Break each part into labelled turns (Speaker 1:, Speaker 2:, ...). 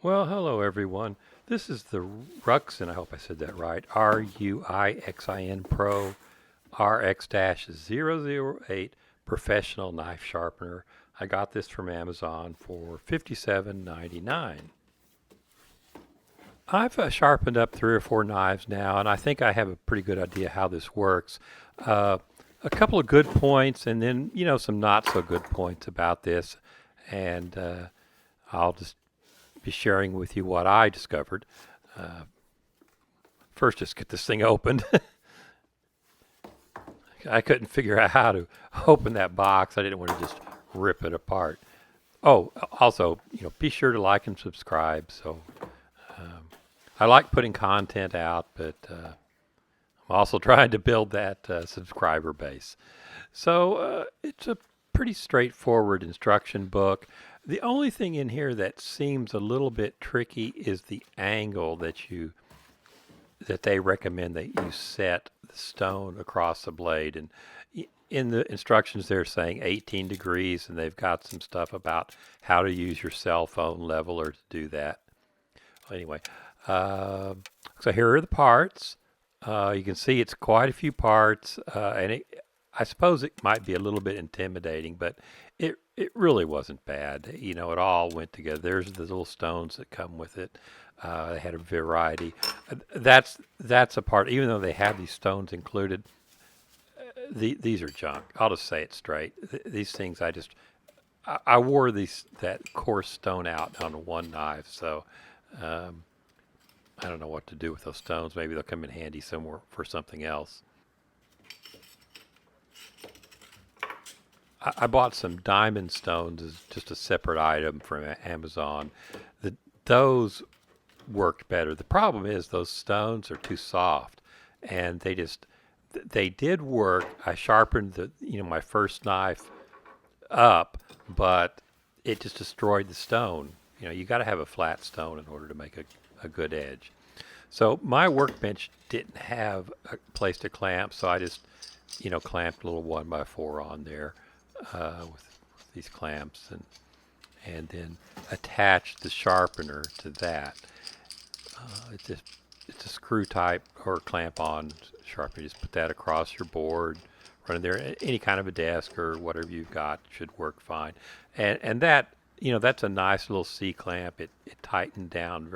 Speaker 1: Well, hello everyone. This is the Ruixin, I hope I said that right, Ruixin Pro RX-008 Professional Knife Sharpener. I got this from Amazon for $57.99. I've sharpened up 3 or 4 knives now, and I think I have a pretty good idea how this works. Uh, a couple of good points, and then, some not so good points about this. And I'll just be sharing with you what I discovered. Uh, First, just get this thing opened. I couldn't figure out how to open that box. I didn't want to just rip it apart. Oh, also, be sure to like and subscribe. So I like putting content out, but I'm also trying to build that subscriber base. So it's a pretty straightforward instruction book. The only thing in here that seems a little bit tricky is the angle that they recommend that you set the stone across the blade. And in the instructions, they're saying 18 degrees, and they've got some stuff about how to use your cell phone leveler to do that. Anyway, uh, so here are the parts. You can see it's quite a few parts, I suppose it might be a little bit intimidating, but it really wasn't bad. It all went together. There's the little stones that come with it. They had a variety. That's a part. Even though they have these stones included, these are junk. I'll just say it straight. These things, I wore that coarse stone out on one knife, so um, I don't know what to do with those stones. Maybe they'll come in handy somewhere for something else. I bought some diamond stones as just a separate item from Amazon. Those worked better. The problem is those stones are too soft, and they did work. I sharpened my first knife up, but it just destroyed the stone. You got to have a flat stone in order to make a good edge. So my workbench didn't have a place to clamp, so I just clamped a little 1x4 on there with these clamps, and then attached the sharpener to that. It's a screw type or clamp on sharpener. Just put that across your board, run it there. Any kind of a desk or whatever you've got should work fine. And that that's a nice little C clamp. It tightened down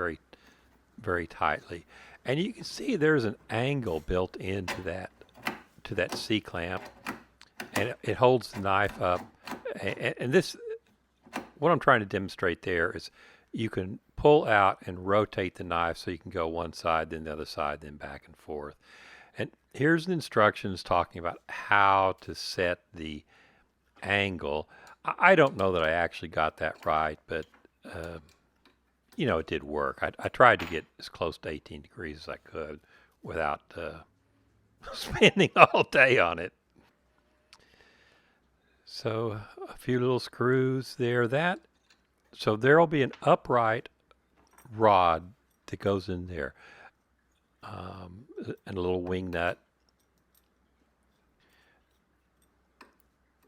Speaker 1: very tightly, and you can see there's an angle built into that C clamp, and it holds the knife up. And this, what I'm trying to demonstrate there is you can pull out and rotate the knife so you can go one side, then the other side, then back and forth. And here's the instructions talking about how to set the angle. I don't know that I actually got that right, but it did work. I tried to get as close to 18 degrees as I could without spending all day on it. So a few little screws there. So there'll be an upright rod that goes in there, and a little wing nut.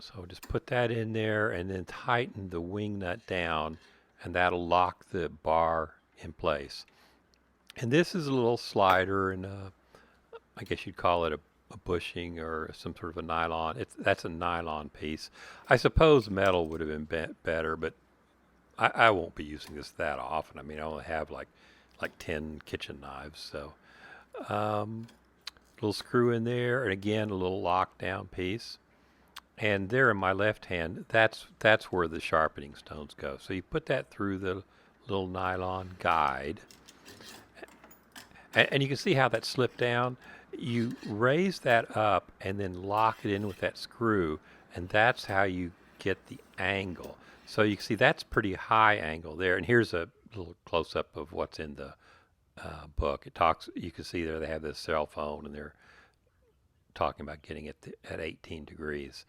Speaker 1: So just put that in there and then tighten the wing nut down, and that'll lock the bar in place. And this is a little slider, and I guess you'd call it a bushing or some sort of a nylon. That's a nylon piece. I suppose metal would have been better, but I won't be using this that often. I mean, I only have like 10 kitchen knives, so little screw in there, and again a little lockdown piece. And there in my left hand, that's where the sharpening stones go. So you put that through the little nylon guide, and you can see how that slipped down. You raise that up and then lock it in with that screw, and that's how you get the angle. So you can see that's pretty high angle there. And here's a little close up of what's in the book. You can see there they have this cell phone, and they're talking about getting it at 18 degrees.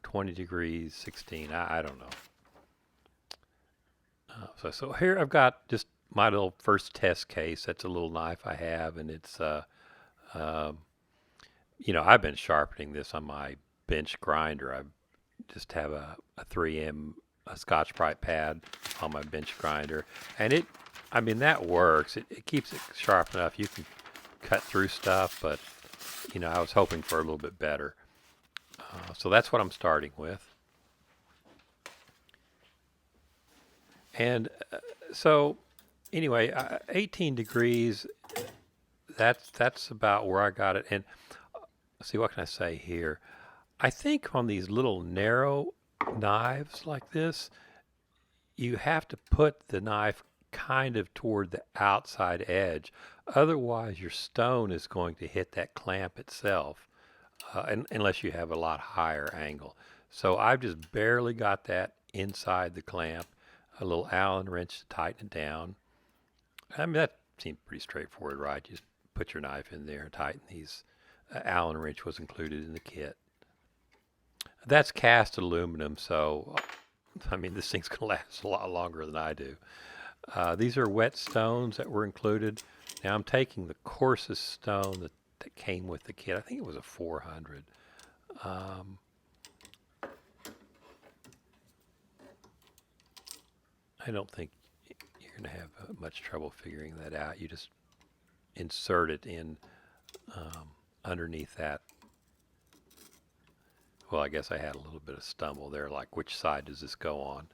Speaker 1: 20 degrees, 16. I don't know. So here I've got just my little first test case. That's a little knife I have, and it's um, I've been sharpening this on my bench grinder. I just have a 3M a Scotch-Brite pad on my bench grinder, and I mean, that works. It keeps it sharp enough. You can cut through stuff, but I was hoping for a little bit better. So that's what I'm starting with. And so anyway, 18 degrees, that's about where I got it. And see, what can I say here? I think on these little narrow knives like this, you have to put the knife kind of toward the outside edge. Otherwise, your stone is going to hit that clamp itself, unless you have a lot higher angle. So I've just barely got that inside the clamp. A little Allen wrench to tighten it down. I mean, that seemed pretty straightforward, right? Just put your knife in there and tighten these. Allen wrench was included in the kit. That's cast aluminum, so I mean, this thing's going to last a lot longer than I do. These are wet stones that were included. Now I'm taking the coarsest stone that came with the kit. I think it was a 400. I don't think you're going to have much trouble figuring that out. You just insert it in underneath that. Well, I guess I had a little bit of stumble there, like which side does this go on?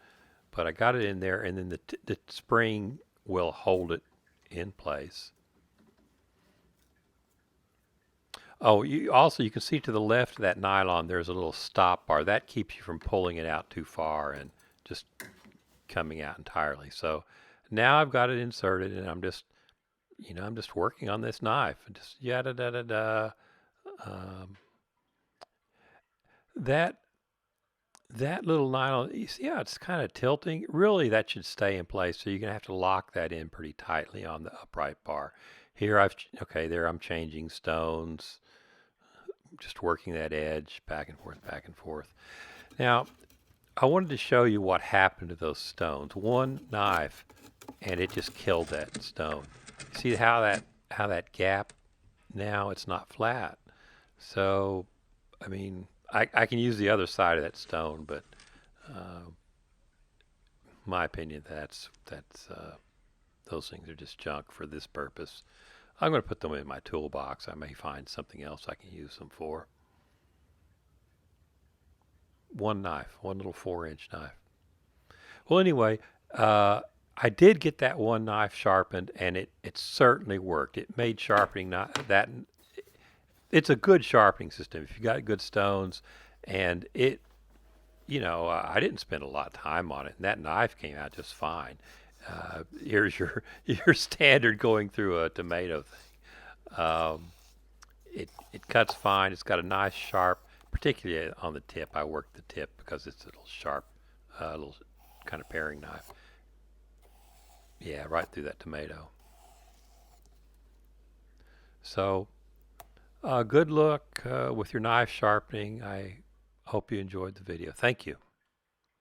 Speaker 1: But I got it in there, and then the spring will hold it in place. Oh, you can see to the left of that nylon, there's a little stop bar. That keeps you from pulling it out too far and just coming out entirely. So now I've got it inserted, and I'm just working on this knife, and just yada da da da. That little nylon, you see how it's kind of tilting? Really, that should stay in place. So you're going to have to lock that in pretty tightly on the upright bar. Here there I'm changing stones, just working that edge back and forth, back and forth. Now, I wanted to show you what happened to those stones. One knife, and it just killed that stone. See how that gap, now it's not flat. So, I mean, I can use the other side of that stone, but my opinion, that's those things are just junk for this purpose. I'm going to put them in my toolbox. I may find something else I can use them for. One knife, one little 4-inch knife. Well, anyway, I did get that one knife sharpened, and it certainly worked. It made sharpening that. It's a good sharpening system if you got good stones, and I didn't spend a lot of time on it, and that knife came out just fine. Here's your standard going through a tomato thing. It cuts fine. It's got a nice sharp, particularly on the tip. I work the tip because it's a little sharp, little kind of paring knife. Yeah, right through that tomato. So good luck with your knife sharpening. I hope you enjoyed the video. Thank you.